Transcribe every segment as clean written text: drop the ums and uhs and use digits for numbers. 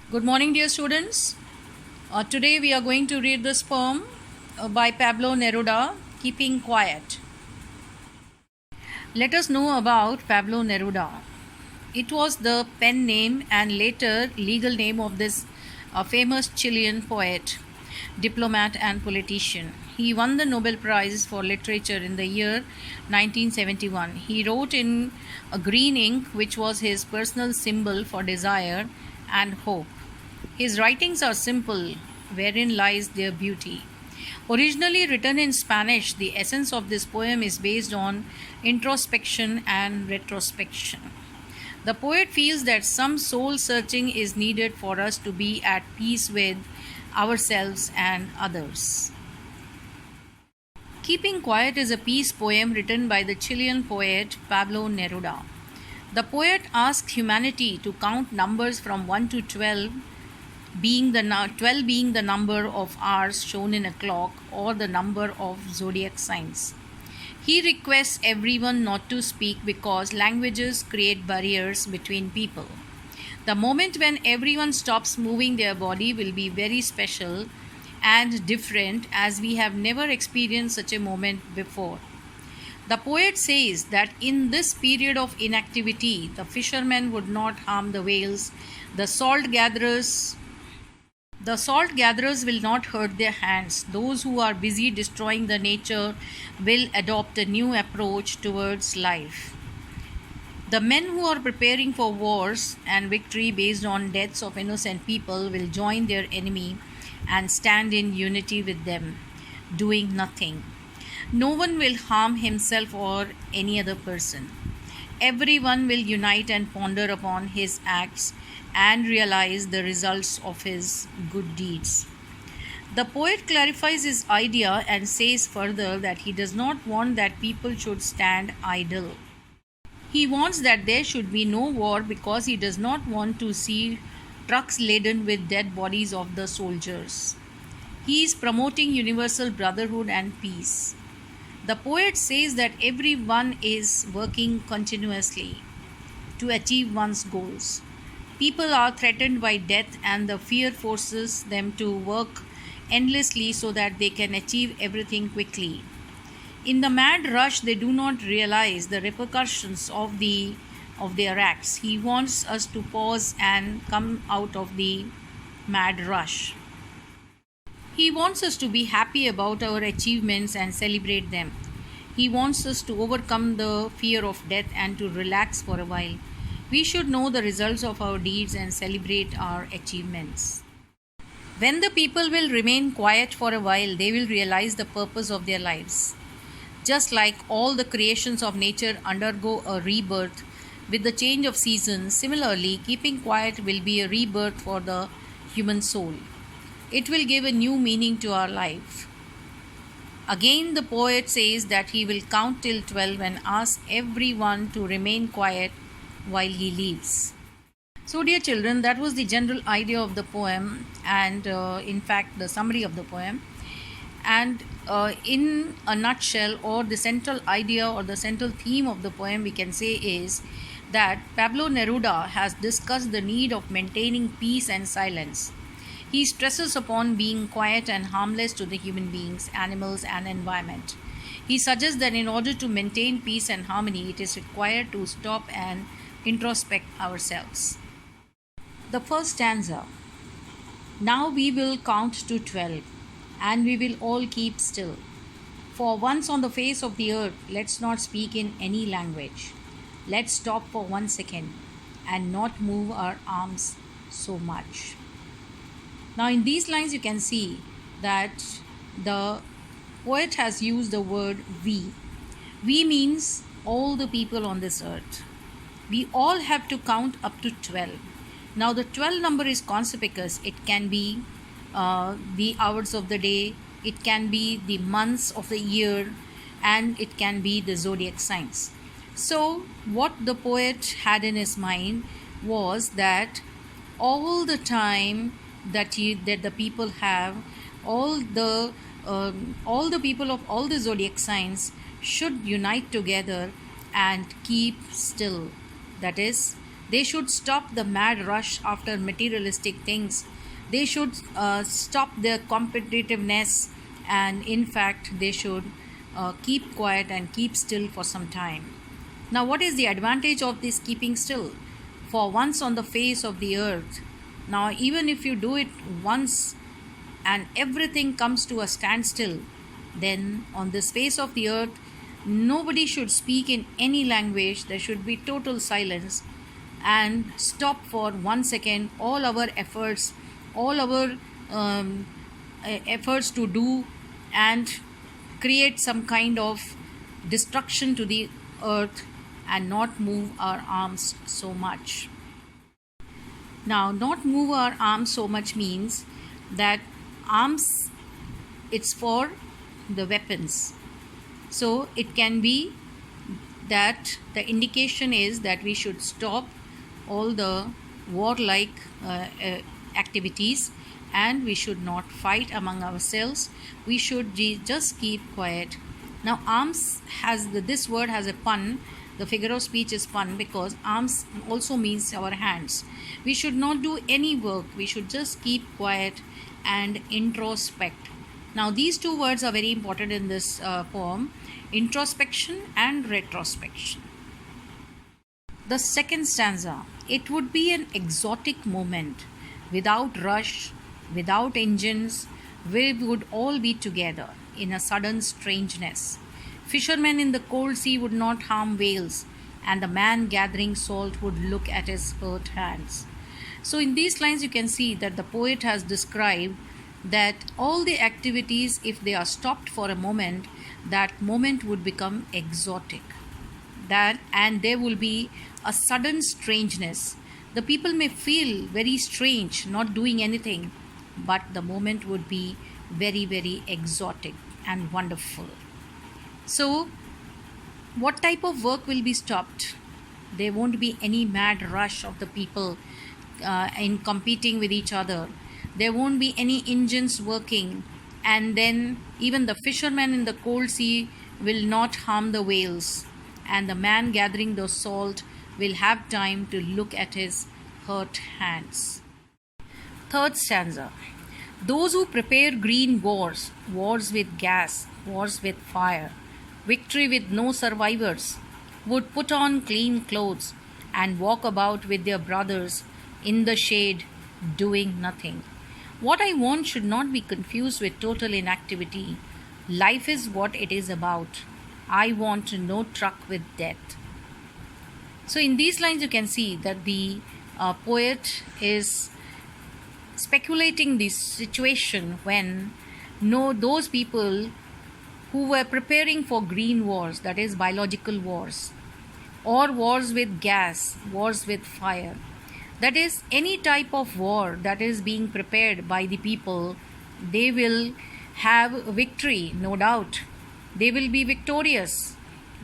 Good morning, dear students. Today we are going to read this poem by Pablo Neruda, Keeping Quiet. Let us know about Pablo Neruda. It was the pen name and later legal name of this famous Chilean poet, diplomat, and politician. He won the Nobel Prize for Literature in the year 1971. He wrote in a green ink, which was his personal symbol for desire and hope. His writings are simple, wherein lies their beauty. Originally written in Spanish, the essence of this poem is based on introspection and retrospection. The poet feels that some soul searching is needed for us to be at peace with ourselves and others. Keeping Quiet is a peace poem written by the Chilean poet Pablo Neruda. The poet asks humanity to count numbers from 1 to 12, 12 being the number of hours shown in a clock or the number of zodiac signs. He requests everyone not to speak because languages create barriers between people. The moment when everyone stops moving their body will be very special and different, as we have never experienced such a moment before. The poet says that in this period of inactivity, the fishermen would not harm the whales, the salt gatherers will not hurt their hands. Those who are busy destroying the nature will adopt a new approach towards life. The men who are preparing for wars and victory based on deaths of innocent people will join their enemy and stand in unity with them, doing nothing. No one will harm himself or any other person. Everyone will unite and ponder upon his acts and realize the results of his good deeds. The poet clarifies his idea and says further that he does not want that people should stand idle. He wants that there should be no war because he does not want to see trucks laden with dead bodies of the soldiers. He is promoting universal brotherhood and peace. The poet says that everyone is working continuously to achieve one's goals. People are threatened by death, and the fear forces them to work endlessly so that they can achieve everything quickly. In the mad rush, they do not realize the repercussions of their acts. He wants us to pause and come out of the mad rush. He wants us to be happy about our achievements and celebrate them. He wants us to overcome the fear of death and to relax for a while. We should know the results of our deeds and celebrate our achievements. When the people will remain quiet for a while, they will realize the purpose of their lives. Just like all the creations of nature undergo a rebirth with the change of seasons, similarly, keeping quiet will be a rebirth for the human soul. It will give a new meaning to our life. Again, the poet says that he will count till 12 and ask everyone to remain quiet while he leaves. So, dear children, that was the general idea of the poem and, in fact, the summary of the poem. And in a nutshell, or the central idea or the central theme of the poem, we can say is that Pablo Neruda has discussed the need of maintaining peace and silence. He stresses upon being quiet and harmless to the human beings, animals, and environment. He suggests that in order to maintain peace and harmony, it is required to stop and introspect ourselves. The first stanza. Now we will count to 12, and we will all keep still. For once on the face of the earth, let's not speak in any language. Let's stop for 1 second and not move our arms so much. Now, in these lines, you can see that the poet has used the word we. We means all the people on this earth. We all have to count up to 12. Now, the 12 number is conspicuous. It can be the hours of the day, it can be the months of the year, and it can be the zodiac signs. So, what the poet had in his mind was that all the time that the people have, all the people of all the zodiac signs should unite together and keep still. That is, They should stop the mad rush after materialistic things. They should stop their competitiveness, and in fact, they should keep quiet and keep still for some time. Now, what is the advantage of this keeping still? For once on the face of the earth. Now, even if you do it once and everything comes to a standstill, then on this face of the earth, nobody should speak in any language. There should be total silence, and stop for 1 second all our efforts, all our efforts to do and create some kind of destruction to the earth, and not move our arms so much. Now, not move our arms so much means that arms, it's for the weapons. So it can be that the indication is that we should stop all the warlike activities, and we should not fight among ourselves. We should just keep quiet. Now, arms has this word has a pun. The figure of speech is pun because arms also means our hands. We should not do any work. We should just keep quiet and introspect. Now, these two words are very important in this poem: introspection and retrospection. The second stanza: it would be an exotic moment, without rush, without engines, we would all be together in a sudden strangeness. Fishermen in the cold sea would not harm whales, and the man gathering salt would look at his hurt hands. So, in these lines, you can see that the poet has described that all the activities, if they are stopped for a moment, that moment would become exotic. And there will be a sudden strangeness. The people may feel very strange, not doing anything, but the moment would be very, very exotic and wonderful. So, what type of work will be stopped? There won't be any mad rush of the people in competing with each other. There won't be any engines working, and then even the fishermen in the cold sea will not harm the whales, and the man gathering the salt will have time to look at his hurt hands. Third stanza: those who prepare green wars, wars with gas, wars with fire, victory with no survivors, would put on clean clothes and walk about with their brothers in the shade, doing nothing. What I want should not be confused with total inactivity. Life is what it is about. I want no truck with death. So, in these lines, you can see that the poet is speculating this situation when those people who were preparing for green wars, that is biological wars, or wars with gas, wars with fire, that is any type of war that is being prepared by the people, they will have victory, no doubt. They will be victorious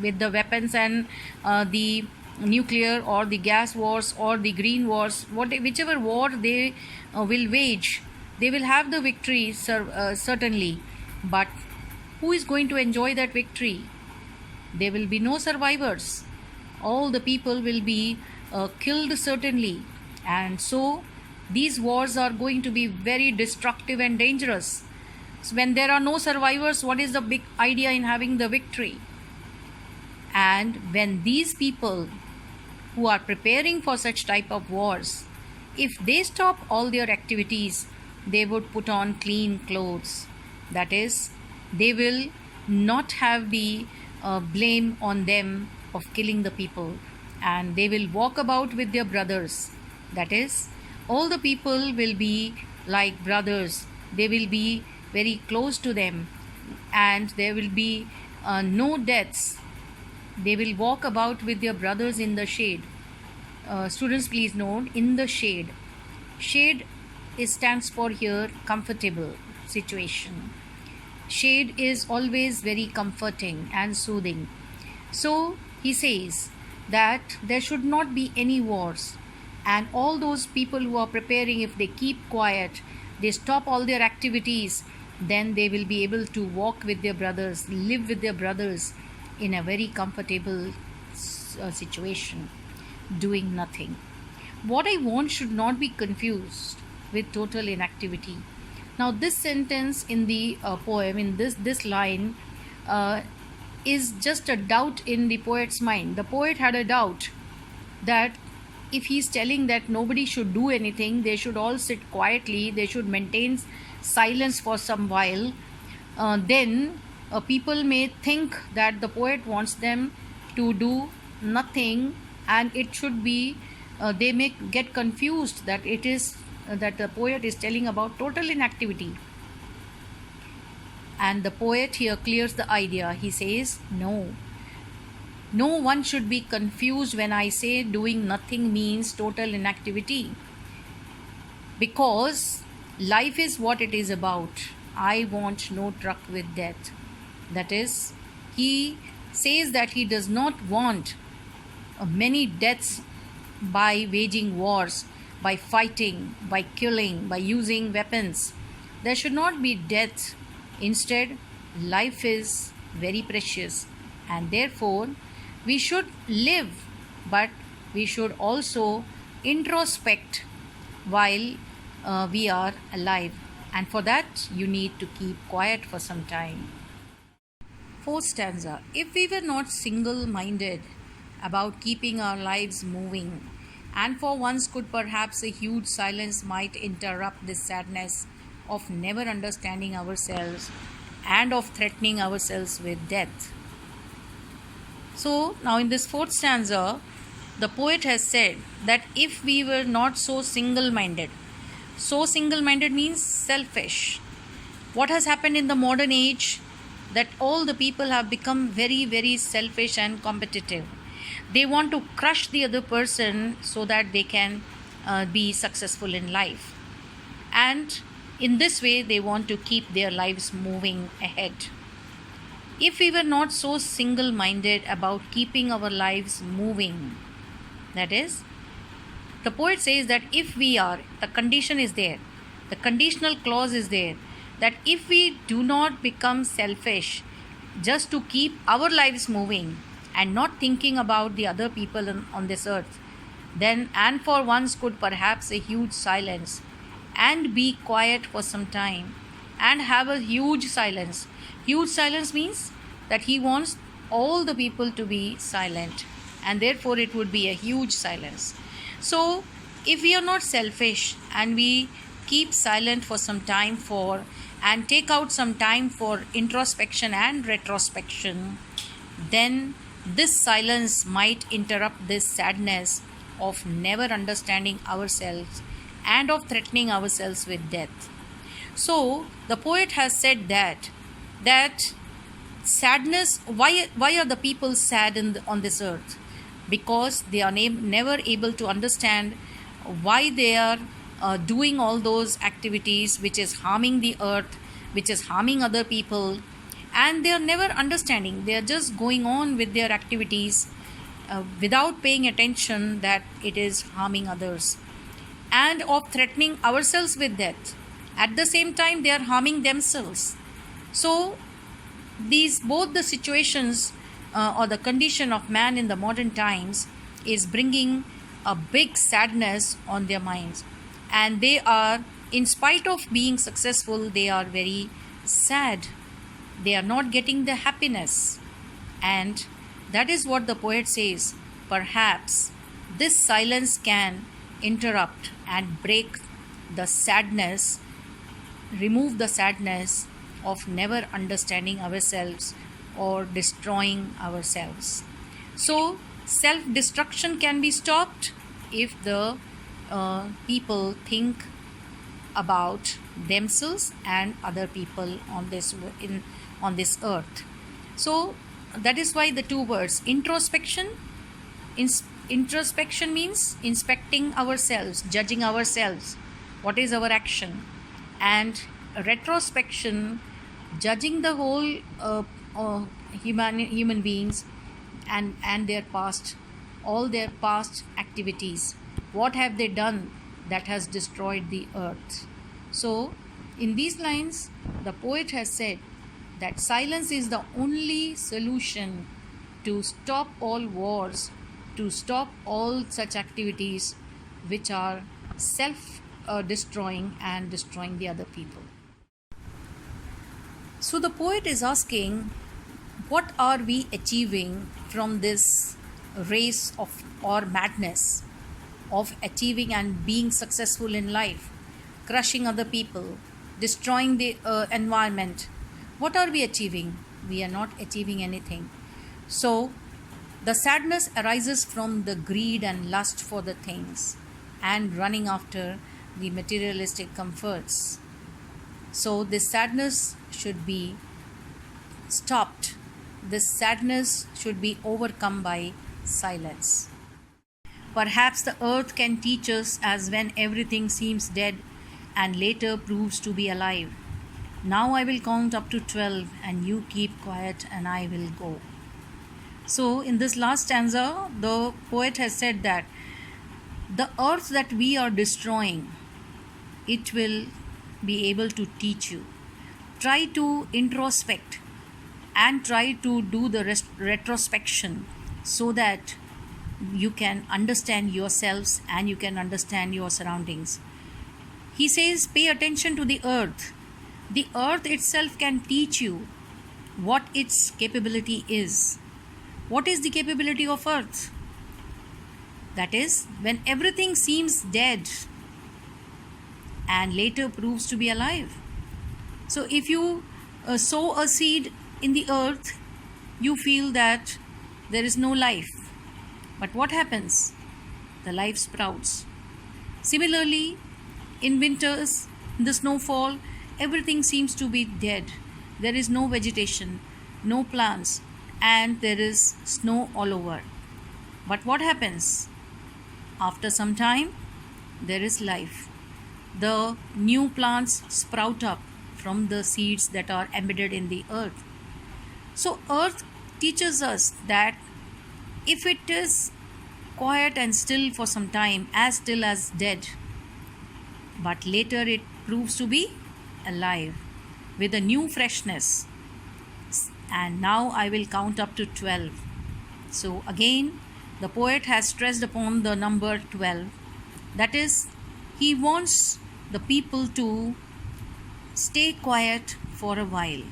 with the weapons and the nuclear or the gas wars or the green wars, whichever war they will wage, they will have the victory certainly. But who is going to enjoy that victory? There will be no survivors. All the people will be killed certainly. And so these wars are going to be very destructive and dangerous. So when there are no survivors, what is the big idea in having the victory? And when these people who are preparing for such type of wars, if they stop all their activities, they would put on clean clothes. That is, they will not have the blame on them of killing the people, and they will walk about with their brothers. That is, all the people will be like brothers. They will be very close to them, and there will be no deaths. They will walk about with their brothers in the shade. Students, please note, in the shade. Shade stands for here comfortable situation. Shade is always very comforting and soothing. So he says that there should not be any wars, and all those people who are preparing, if they keep quiet, they stop all their activities, then they will be able to walk with their brothers, live with their brothers in a very comfortable situation, doing nothing. What I want should not be confused with total inactivity. Now, this sentence in the poem, in this line, uh, is just a doubt in the poet's mind. The poet had a doubt that if he's telling that nobody should do anything, they should all sit quietly, they should maintain silence for some while, then people may think that the poet wants them to do nothing, and it should be, they may get confused that it is that the poet is telling about total inactivity. And the poet here clears the idea. He says, no one should be confused when I say doing nothing means total inactivity, because life is what it is about. I want no truck with death. That is, he says that he does not want many deaths by waging wars, by fighting, by killing, by using weapons. There should not be death. Instead, life is very precious, and therefore we should live, but we should also introspect while we are alive. And for that, you need to keep quiet for some time. Fourth stanza. If we were not single minded about keeping our lives moving, and for once could perhaps a huge silence might interrupt this sadness of never understanding ourselves and of threatening ourselves with death. So, now in this fourth stanza, the poet has said that if we were not so single minded means selfish. What has happened in the modern age? That all the people have become very, very selfish and competitive. They want to crush the other person so that they can be successful in life. And in this way, they want to keep their lives moving ahead. If we were not so single minded about keeping our lives moving, that is, the poet says that if we are, the condition is there, the conditional clause is there, that if we do not become selfish just to keep our lives moving and not thinking about the other people on this earth, then and for once could perhaps a huge silence and be quiet for some time and have a huge silence. Huge silence means that he wants all the people to be silent, and therefore it would be a huge silence. So, if we are not selfish and we keep silent for some time and take out some time for introspection and retrospection, then this silence might interrupt this sadness of never understanding ourselves and of threatening ourselves with death. So the poet has said that sadness, why are the people sad on this earth? Because they are never able to understand why they are doing all those activities which is harming the earth, which is harming other people, and they are never understanding. They are just going on with their activities without paying attention that it is harming others, and of threatening ourselves with death. At the same time, they are harming themselves. So these both the situations or the condition of man in the modern times is bringing a big sadness on their minds, and they are, in spite of being successful, they are very sad. They are not getting the happiness, and that is what the poet says. Perhaps this silence can interrupt and break the sadness, remove the sadness of never understanding ourselves or destroying ourselves. So, self destruction can be stopped if the people think about themselves and other people on this earth. So that is why the two words introspection. Introspection means inspecting ourselves, judging ourselves, what is our action, and retrospection, judging the whole human beings and their past, all their past activities. What have they done that has destroyed the earth? So, in these lines, the poet has said that silence is the only solution to stop all wars, to stop all such activities, which are self destroying and destroying the other people. So the poet is asking, what are we achieving from this race of or madness of achieving and being successful in life, crushing other people, destroying the environment? What are we achieving? We are not achieving anything. So the sadness arises from the greed and lust for the things and running after the materialistic comforts. So this sadness should be stopped. This sadness should be overcome by silence. Perhaps the earth can teach us as when everything seems dead and later proves to be alive. Now I will count up to 12 and you keep quiet and I will go. So in this last stanza, the poet has said that the earth that we are destroying, it will be able to teach you. Try to introspect and try to do the retrospection so that you can understand yourselves and you can understand your surroundings. He says, pay attention to the earth. The earth itself can teach you what its capability is. What is the capability of earth? That is, when everything seems dead and later proves to be alive. So if you sow a seed in the earth, you feel that there is no life. But what happens? The life sprouts. Similarly, in winters, in the snowfall, everything seems to be dead. There is no vegetation, no plants, and there is snow all over. But what happens? After some time, there is life. The new plants sprout up from the seeds that are embedded in the earth. So earth teaches us that if it is quiet and still for some time, as still as dead, but later it proves to be alive with a new freshness. And now I will count up to 12. So again, the poet has stressed upon the number 12. That is, he wants the people to stay quiet for a while.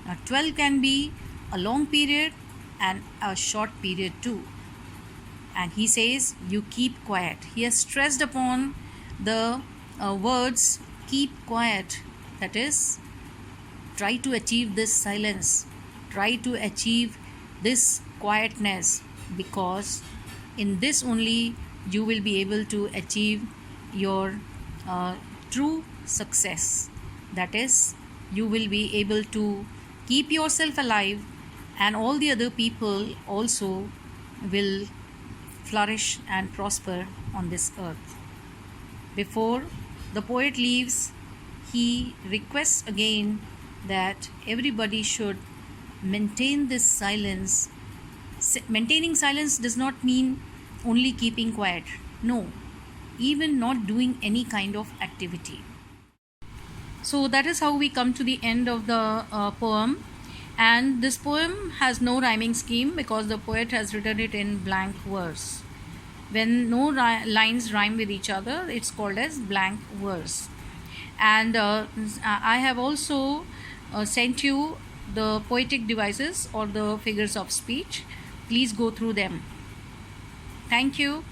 Now 12 can be a long period and a short period too. And he says, you keep quiet. He has stressed upon the words keep quiet. That is, try to achieve this silence. Try to achieve this quietness, because in this only you will be able to achieve your true success. That is, you will be able to keep yourself alive, and all the other people also will flourish and prosper on this earth. Before the poet leaves, he requests again that everybody should maintain this silence. Maintaining silence does not mean only keeping quiet. No, even not doing any kind of activity. So that is how we come to the end of the poem. And this poem has no rhyming scheme because the poet has written it in blank verse. When no lines rhyme with each other, it's called as blank verse. And I have also sent you the poetic devices or the figures of speech. Please go through them. Thank you.